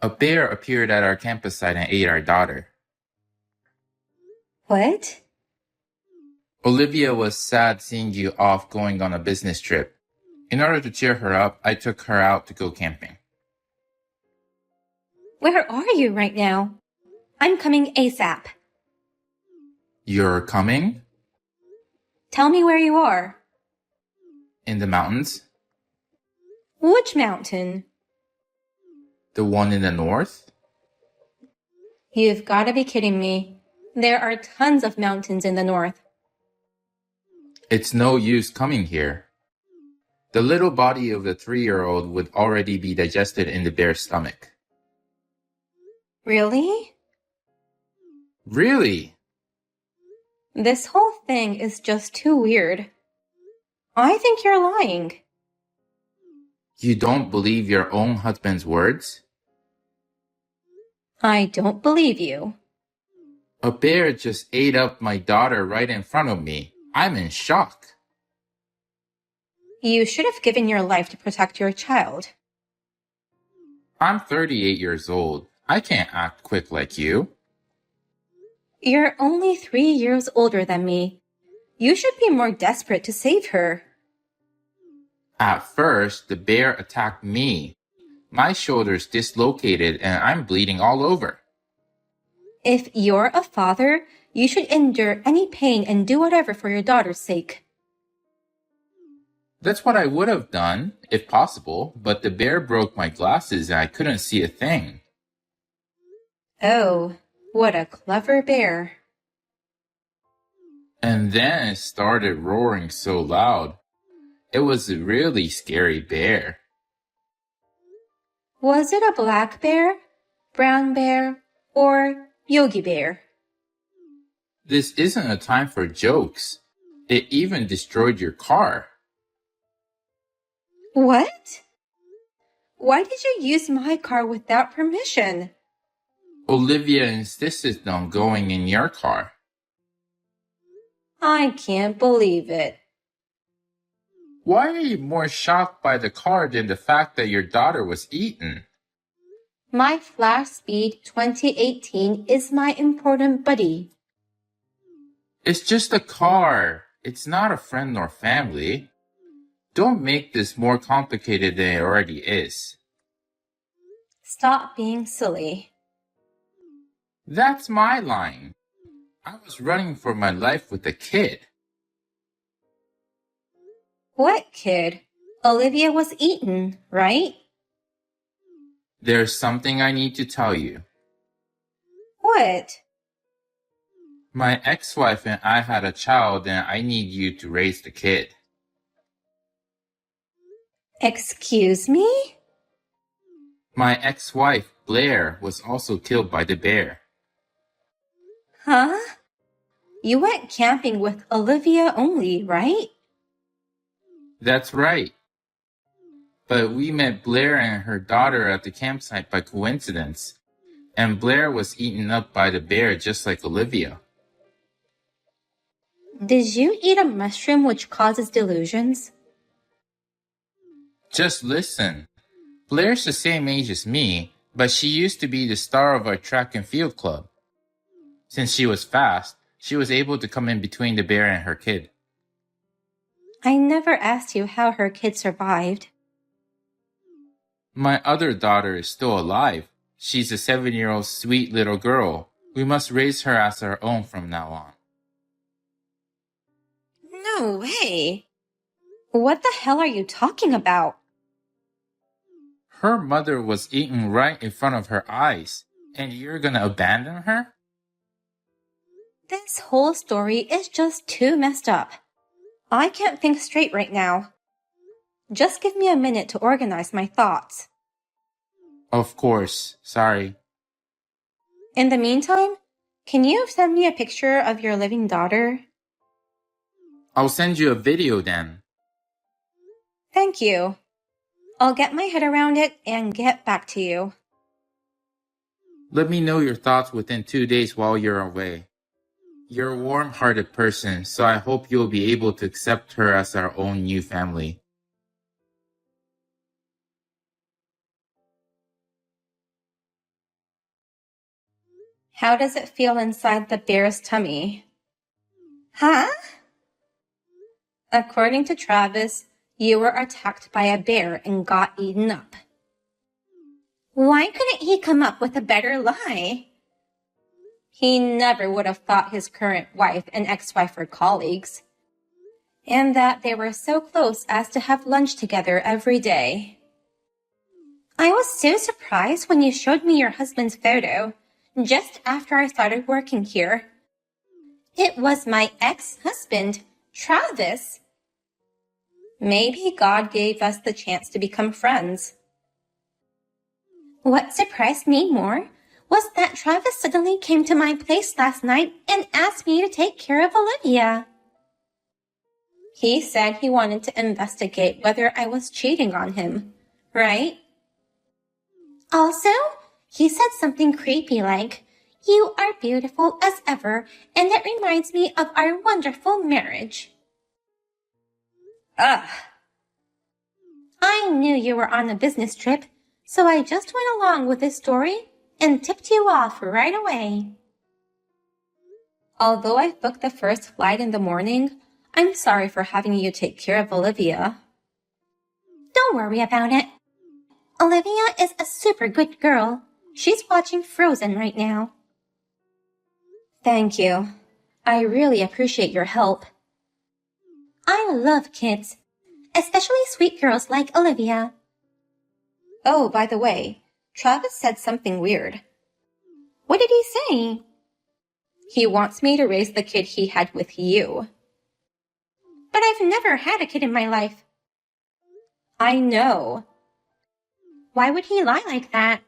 A bear appeared at our campus site and ate our daughter. What? Olivia was sad seeing you off going on a business trip. In order to cheer her up, I took her out to go camping. Where are you right now? I'm coming ASAP. You're coming? Tell me where you are. In the mountains? Which mountain? The one in the north? You've got to be kidding me. There are tons of mountains in the north. It's no use coming here. The little body of the 3-year-old would already be digested in the bear's stomach. Really? Really? This whole thing is just too weird. I think you're lying. You don't believe your own husband's words? I don't believe you. A bear just ate up my daughter right in front of me. I'm in shock. You should have given your life to protect your child. I'm 38 years old. I can't act quick like you. You're only 3 years older than me. You should be more desperate to save her. At first, the bear attacked me. My shoulder's dislocated and I'm bleeding all over. If you're a father, you should endure any pain and do whatever for your daughter's sake. That's what I would have done, if possible, but the bear broke my glasses and I couldn't see a thing. Oh, what a clever bear. And then it started roaring so loud. It was a really scary bear. Was it a black bear, brown bear, or Yogi Bear? This isn't a time for jokes. It even destroyed your car. What? Why did you use my car without permission? Olivia insisted on going in your car. I can't believe it. Why are you more shocked by the car than the fact that your daughter was eaten? My Flash Speed 2018 is my important buddy. It's just a car. It's not a friend nor family. Don't make this more complicated than it already is. Stop being silly. That's my line. I was running for my life with a kid. What kid? Olivia was eaten, right? There's something I need to tell you. What? My ex-wife and I had a child and I need you to raise the kid. Excuse me? My ex-wife, Blair, was also killed by the bear. Huh? You went camping with Olivia only, right? That's right. But we met Blair and her daughter at the campsite by coincidence, and Blair was eaten up by the bear just like Olivia. Did you eat a mushroom which causes delusions? Just listen. Blair's the same age as me, but she used to be the star of our track and field club. Since she was fast, she was able to come in between the bear and her kid. I never asked you how her kid survived. My other daughter is still alive. She's a 7-year-old sweet little girl. We must raise her as our own from now on. No way. What the hell are you talking about? Her mother was eaten right in front of her eyes, and you're gonna abandon her? This whole story is just too messed up. I can't think straight right now. Just give me a minute to organize my thoughts. Of course, sorry. In the meantime, can you send me a picture of your living daughter? I'll send you a video then. Thank you. I'll get my head around it and get back to you. Let me know your thoughts within 2 days while you're away. You're a warm-hearted person, so I hope you'll be able to accept her as our own new family. How does it feel inside the bear's tummy? Huh? According to Travis, you were attacked by a bear and got eaten up. Why couldn't he come up with a better lie? He never would have thought his current wife and ex-wife were colleagues, and that they were so close as to have lunch together every day. I was so surprised when you showed me your husband's photo, just after I started working here. It was my ex-husband, Travis. Maybe God gave us the chance to become friends. What surprised me more was that Travis suddenly came to my place last night and asked me to take care of Olivia. He said he wanted to investigate whether I was cheating on him, right? Also, he said something creepy like, "You are beautiful as ever, and it reminds me of our wonderful marriage." Ugh. I knew you were on a business trip, so I just went along with this story and tipped you off right away. Although I've booked the first flight in the morning, I'm sorry for having you take care of Olivia. Don't worry about it. Olivia is a super good girl. She's watching Frozen right now. Thank you. I really appreciate your help. I love kids, especially sweet girls like Olivia. Oh, by the way, Travis said something weird. What did he say? He wants me to raise the kid he had with you. But I've never had a kid in my life. I know. Why would he lie like that?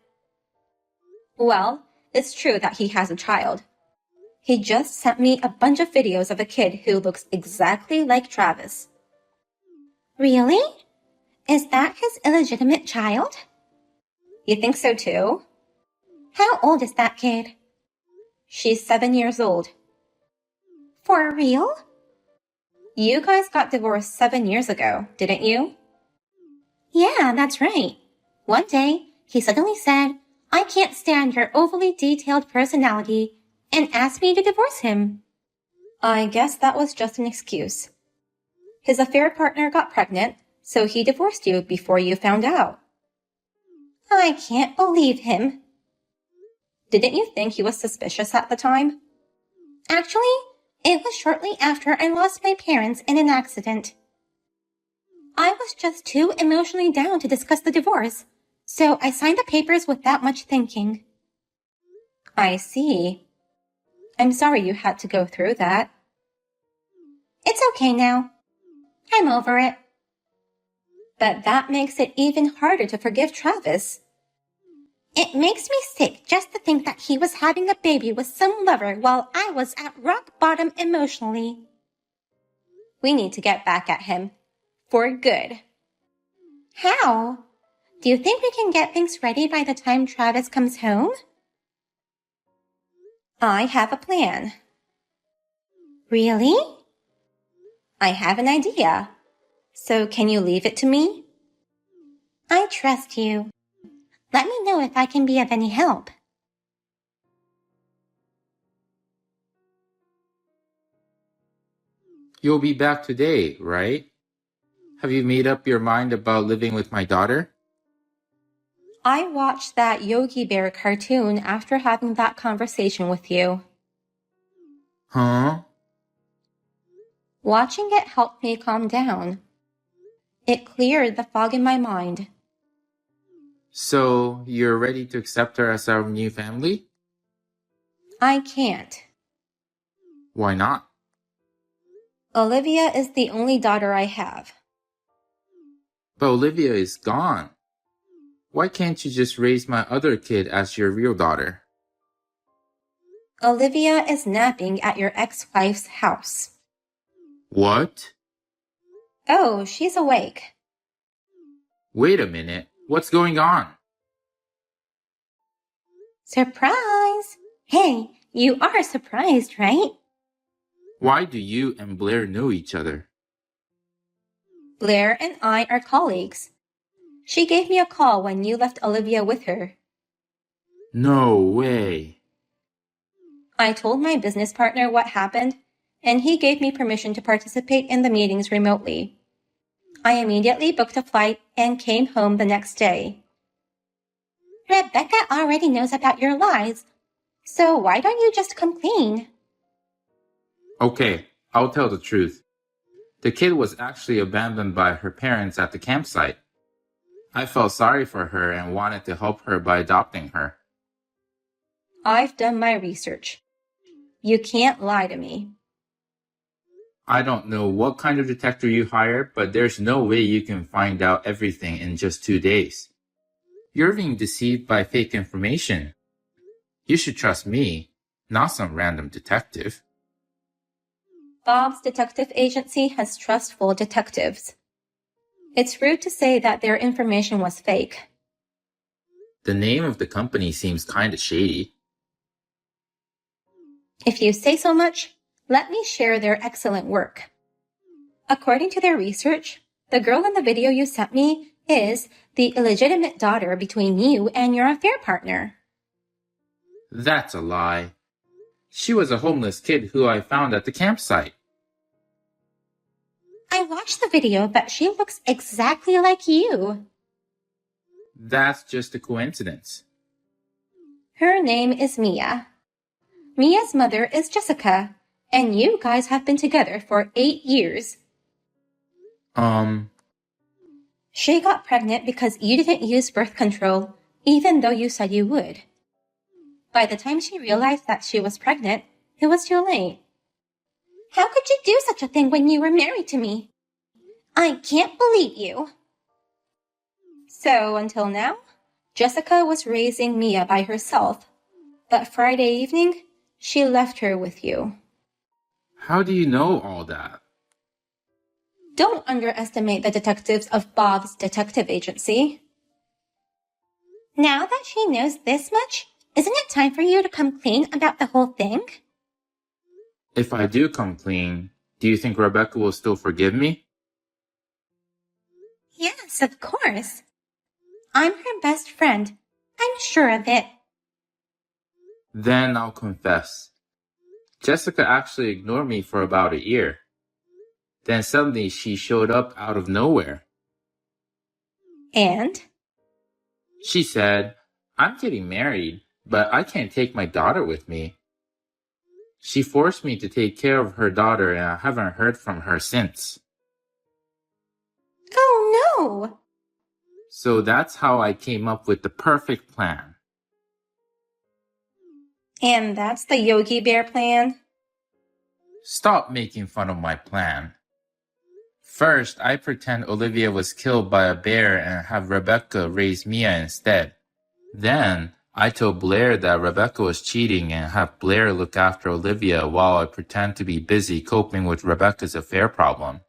Well, it's true that he has a child. He just sent me a bunch of videos of a kid who looks exactly like Travis. Really? Is that his illegitimate child? You think so too? How old is that kid? She's 7 years old. For real? You guys got divorced 7 years ago, didn't you? Yeah, that's right. One day, he suddenly said, "I can't stand your overly detailed personality," and asked me to divorce him. I guess that was just an excuse. His affair partner got pregnant, so he divorced you before you found out. I can't believe him. Didn't you think he was suspicious at the time? Actually, it was shortly after I lost my parents in an accident. I was just too emotionally down to discuss the divorce, so I signed the papers without much thinking. I see. I'm sorry you had to go through that. It's okay now. I'm over it. But that makes it even harder to forgive Travis. It makes me sick just to think that he was having a baby with some lover while I was at rock bottom emotionally. We need to get back at him. For good. How? Do you think we can get things ready by the time Travis comes home? I have a plan. Really? I have an idea. So can you leave it to me? I trust you. Let me know if I can be of any help. You'll be back today, right? Have you made up your mind about living with my daughter? I watched that Yogi Bear cartoon after having that conversation with you. Huh? Watching it helped me calm down. It cleared the fog in my mind. So, you're ready to accept her as our new family? I can't. Why not? Olivia is the only daughter I have. But Olivia is gone. Why can't you just raise my other kid as your real daughter? Olivia is napping at your ex-wife's house. What? Oh, she's awake. Wait a minute. What's going on? Surprise! Hey, you are surprised, right? Why do you and Blair know each other? Blair and I are colleagues. She gave me a call when you left Olivia with her. No way. I told my business partner what happened, and he gave me permission to participate in the meetings remotely. I immediately booked a flight and came home the next day. Rebecca already knows about your lies, so why don't you just come clean? Okay, I'll tell the truth. The kid was actually abandoned by her parents at the campsite. I felt sorry for her and wanted to help her by adopting her. I've done my research. You can't lie to me. I don't know what kind of detective you hired, but there's no way you can find out everything in just 2 days. You're being deceived by fake information. You should trust me, not some random detective. Bob's detective agency has trustful detectives. It's rude to say that their information was fake. The name of the company seems kinda shady. If you say so much, let me share their excellent work. According to their research, the girl in the video you sent me is the illegitimate daughter between you and your affair partner. That's a lie. She was a homeless kid who I found at the campsite. I watched the video, but she looks exactly like you. That's just a coincidence. Her name is Mia. Mia's mother is Jessica, and you guys have been together for 8 years. She got pregnant because you didn't use birth control, even though you said you would. By the time she realized that she was pregnant, it was too late. How could you do such a thing when you were married to me? I can't believe you. So until now, Jessica was raising Mia by herself, but Friday evening, she left her with you. How do you know all that? Don't underestimate the detectives of Bob's detective agency. Now that she knows this much, isn't it time for you to come clean about the whole thing? If I do come clean, do you think Rebecca will still forgive me? Yes, of course. I'm her best friend. I'm sure of it. Then I'll confess. Jessica actually ignored me for about a year. Then suddenly she showed up out of nowhere. And? She said, I'm getting married, but I can't take my daughter with me. She forced me to take care of her daughter and I haven't heard from her since. Oh no! So that's how I came up with the perfect plan. And that's the Yogi Bear plan? Stop making fun of my plan. First, I pretend Olivia was killed by a bear and have Rebecca raise Mia instead. Then, I told Blair that Rebecca was cheating and have Blair look after Olivia while I pretend to be busy coping with Rebecca's affair problem.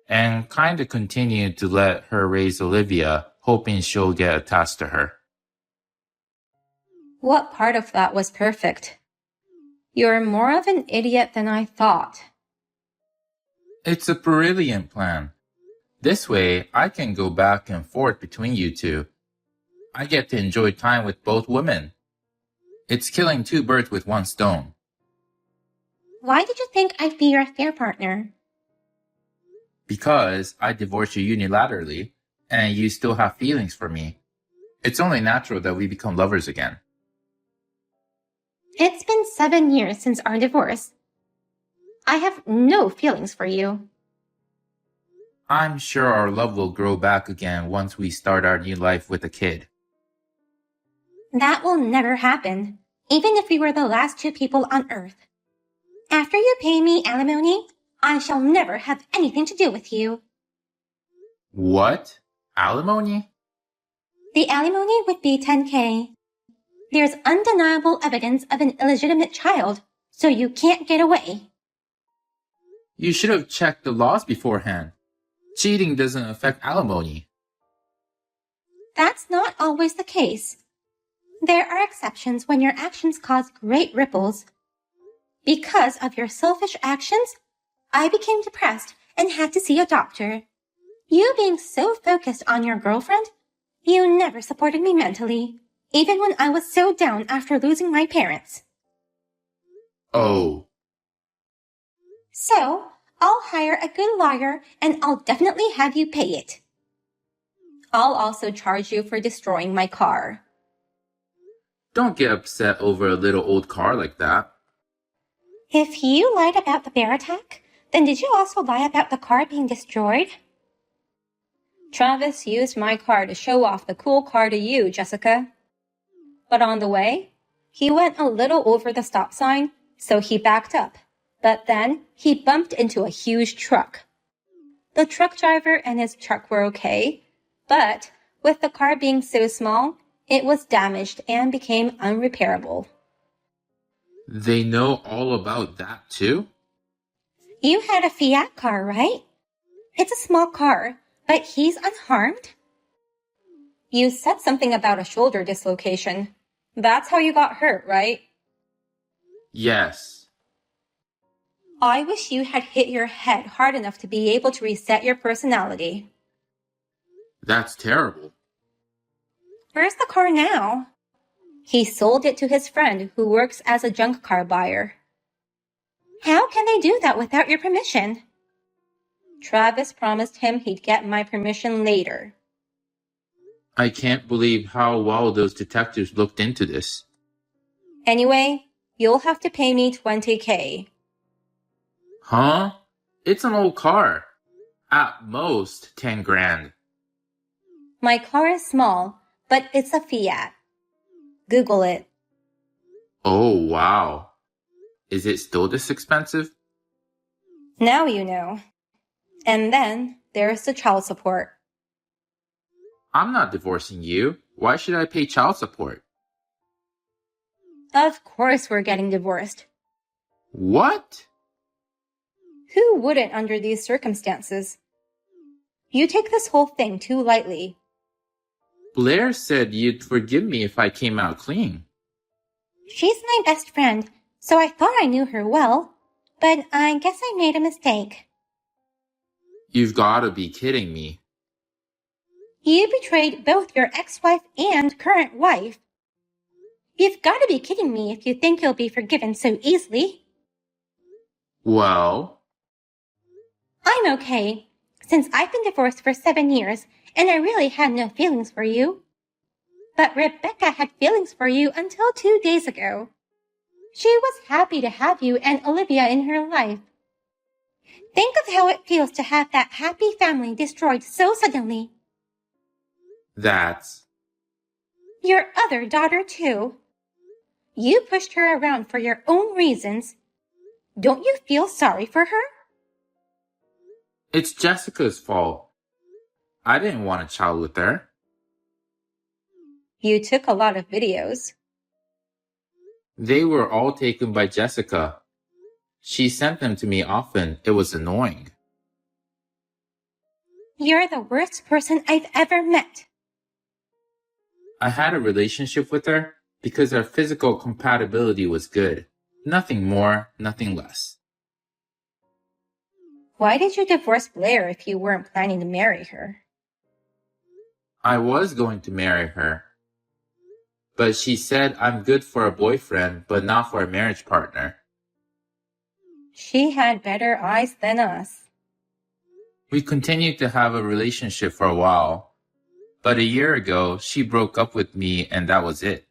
And kinda continued to let her raise Olivia, hoping she'll get attached to her. What part of that was perfect? You're more of an idiot than I thought. It's a brilliant plan. This way, I can go back and forth between you two. I get to enjoy time with both women. It's killing 2 birds with 1 stone. Why did you think I'd be your affair partner? Because I divorced you unilaterally, and you still have feelings for me. It's only natural that we become lovers again. It's been 7 years since our divorce. I have no feelings for you. I'm sure our love will grow back again once we start our new life with a kid. That will never happen, even if we were the last 2 people on Earth. After you pay me alimony, I shall never have anything to do with you. What? Alimony? The alimony would be $10,000. There's undeniable evidence of an illegitimate child, so you can't get away. You should have checked the laws beforehand. Cheating doesn't affect alimony. That's not always the case. There are exceptions when your actions cause great ripples. Because of your selfish actions, I became depressed and had to see a doctor. You being so focused on your girlfriend, you never supported me mentally, even when I was so down after losing my parents. Oh, So, I'll hire a good lawyer and I'll definitely have you pay it. I'll also charge you for destroying my car. don't get upset over a little old car like that. If you lied about the bear attack, then did you also lie about the car being destroyed? Travis used my car to show off the cool car to you, Jessica. But on the way, he went a little over the stop sign, so he backed up. But then he bumped into a huge truck. The truck driver and his truck were okay, but with the car being so small, it was damaged and became unrepairable. They know all about that too? You had a Fiat car, right? It's a small car, but he's unharmed? You said something about a shoulder dislocation. That's how you got hurt, right? Yes. I wish you had hit your head hard enough to be able to reset your personality. That's terrible. Where's the car now? He sold it to his friend who works as a junk car buyer. How can they do that without your permission? Travis promised him he'd get my permission later. I can't believe how well those detectives looked into this. Anyway, you'll have to pay me $20,000. Huh? It's an old car. At most, 10 grand. My car is small, but it's a Fiat. Google it. Oh, wow. Is it still this expensive? Now you know. And then there's the child support. I'm not divorcing you. Why should I pay child support? Of course we're getting divorced. What? Who wouldn't under these circumstances? You take this whole thing too lightly. Blair said you'd forgive me if I came out clean. She's my best friend, so I thought I knew her well, but I guess I made a mistake. You've gotta be kidding me. You betrayed both your ex-wife and current wife. You've got to be kidding me if you think you'll be forgiven so easily. Well, I'm okay, since I've been divorced for 7 years and I really had no feelings for you. But Rebecca had feelings for you until 2 days ago. She was happy to have you and Olivia in her life. Think of how it feels to have that happy family destroyed so suddenly. that's... Your other daughter, too. You pushed her around for your own reasons. Don't you feel sorry for her? It's Jessica's fault. I didn't want a child with her. You took a lot of videos. They were all taken by Jessica. She sent them to me often. It was annoying. You're the worst person I've ever met. I had a relationship with her because our physical compatibility was good. Nothing more, nothing less. Why did you divorce Blair if you weren't planning to marry her? I was going to marry her. But she said I'm good for a boyfriend, but not for a marriage partner. She had better eyes than us. We continued to have a relationship for a while. But a year ago, she broke up with me and that was it.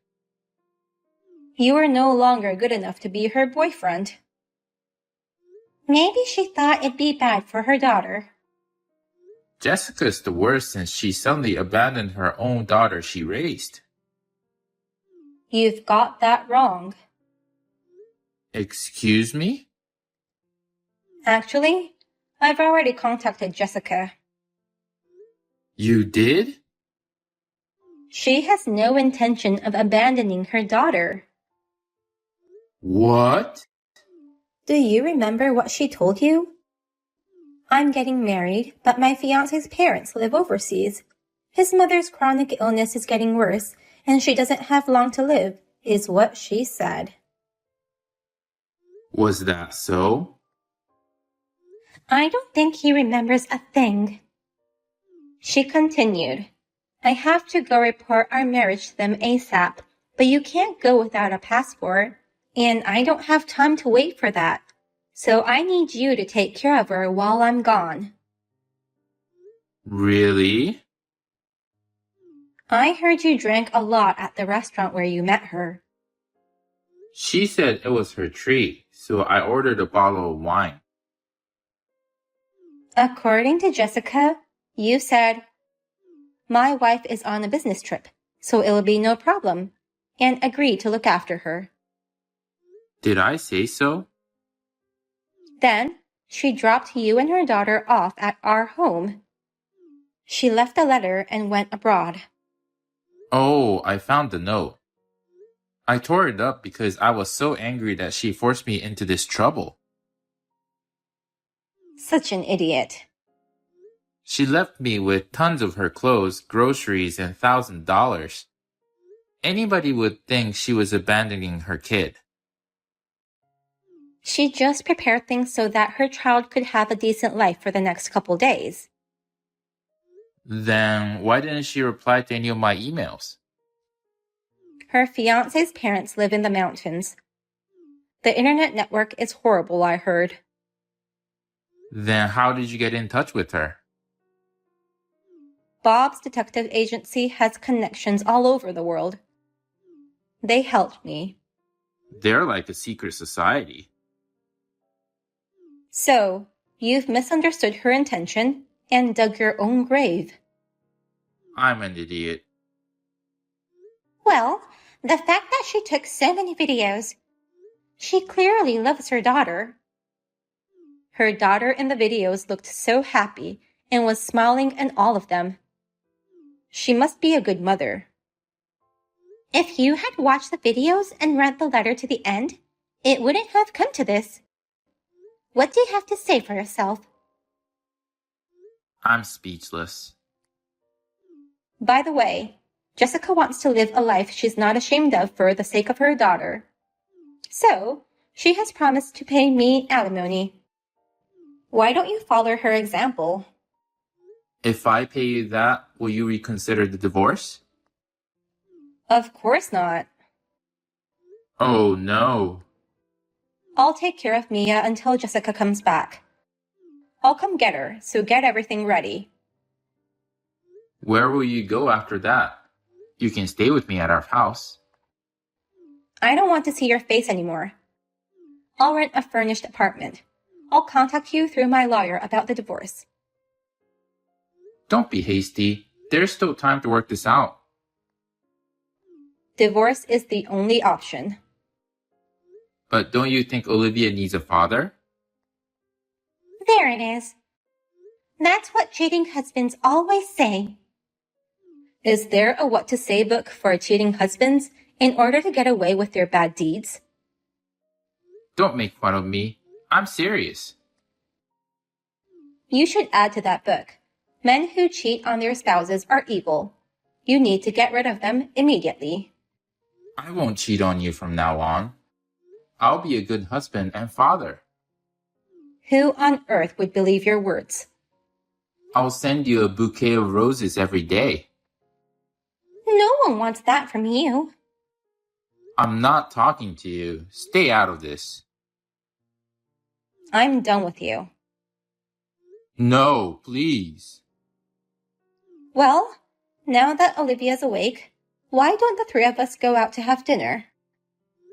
You were no longer good enough to be her boyfriend. Maybe she thought it'd be bad for her daughter. Jessica's the worst since she suddenly abandoned her own daughter she raised. You've got that wrong. Excuse me? Actually, I've already contacted Jessica. You did? She has no intention of abandoning her daughter. What? Do you remember what she told you? I'm getting married, but my fiancé's parents live overseas. His mother's chronic illness is getting worse, and she doesn't have long to live, is what she said. Was that so? I don't think he remembers a thing. She continued, I have to go report our marriage to them ASAP, but you can't go without a passport. And I don't have time to wait for that. So I need you to take care of her while I'm gone. Really? I heard you drank a lot at the restaurant where you met her. She said it was her treat, so I ordered a bottle of wine. According to Jessica, you said, "My wife is on a business trip, so it'll be no problem," and agreed to look after her. Did I say so? Then, she dropped you and her daughter off at our home. She left a letter and went abroad. Oh, I found the note. I tore it up because I was so angry that she forced me into this trouble. Such an idiot. She left me with tons of her clothes, groceries, and $1,000. Anybody would think she was abandoning her kid. She just prepared things so that her child could have a decent life for the next couple days. Then why didn't she reply to any of my emails? Her fiancé's parents live in the mountains. The internet network is horrible, I heard. Then how did you get in touch with her? Bob's detective agency has connections all over the world. They helped me. They're like a secret society. So, you've misunderstood her intention and dug your own grave. I'm an idiot. Well, the fact that she took so many videos, she clearly loves her daughter. Her daughter in the videos looked so happy and was smiling in all of them. She must be a good mother. If you had watched the videos and read the letter to the end, it wouldn't have come to this. What do you have to say for yourself? I'm speechless. By the way, Jessica wants to live a life she's not ashamed of for the sake of her daughter. So, she has promised to pay me alimony. Why don't you follow her example? If I pay you that, will you reconsider the divorce? Of course not. Oh no. I'll take care of Mia until Jessica comes back. I'll come get her, so get everything ready. Where will you go after that? You can stay with me at our house. I don't want to see your face anymore. I'll rent a furnished apartment. I'll contact you through my lawyer about the divorce. Don't be hasty. There's still time to work this out. Divorce is the only option. But don't you think Olivia needs a father? There it is. That's what cheating husbands always say. Is there a what to say book for cheating husbands in order to get away with their bad deeds? Don't make fun of me. I'm serious. You should add to that book. Men who cheat on their spouses are evil. You need to get rid of them immediately. I won't cheat on you from now on. I'll be a good husband and father. Who on earth would believe your words? I'll send you a bouquet of roses every day. No one wants that from you. I'm not talking to you. Stay out of this. I'm done with you. No, please. Well, now that Olivia's awake, why don't the three of us go out to have dinner?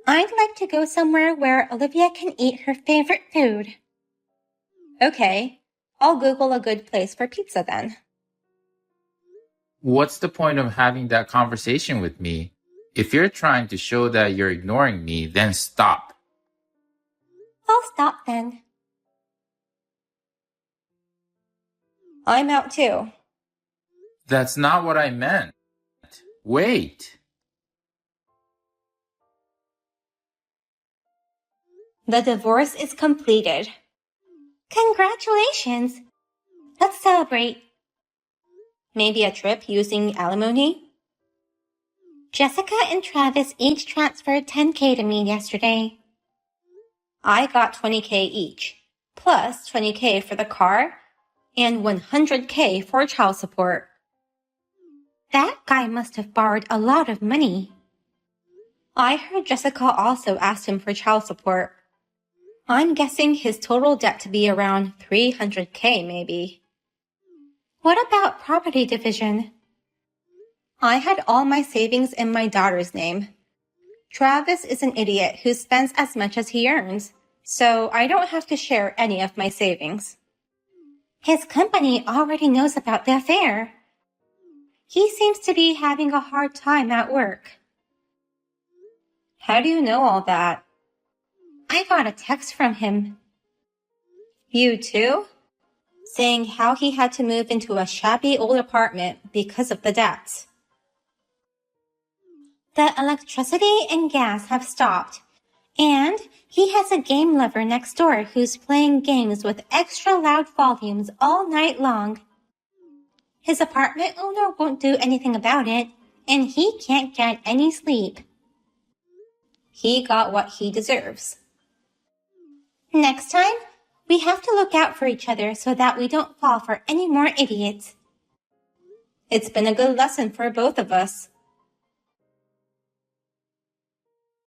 I'd like to go somewhere where Olivia can eat her favorite food. Okay, I'll Google a good place for pizza then. What's the point of having that conversation with me? If you're trying to show that you're ignoring me, then stop. I'll stop then. I'm out too. That's not what I meant. Wait. The divorce is completed. Congratulations! Let's celebrate. Maybe a trip using alimony? Jessica and Travis each transferred $10K to me yesterday. I got $20K each, plus $20K for the car and $100K for child support. That guy must have borrowed a lot of money. I heard Jessica also asked him for child support. I'm guessing his total debt to be around $300K maybe. What about property division? I had all my savings in my daughter's name. Travis is an idiot who spends as much as he earns, so I don't have to share any of my savings. His company already knows about the affair. He seems to be having a hard time at work. How do you know all that? I got a text from him. You too? Saying how he had to move into a shabby old apartment because of the debts. The electricity and gas have stopped, and he has a game lover next door who's playing games with extra loud volumes all night long. His apartment owner won't do anything about it, and he can't get any sleep. He got what he deserves. Next time, we have to look out for each other so that we don't fall for any more idiots. It's been a good lesson for both of us.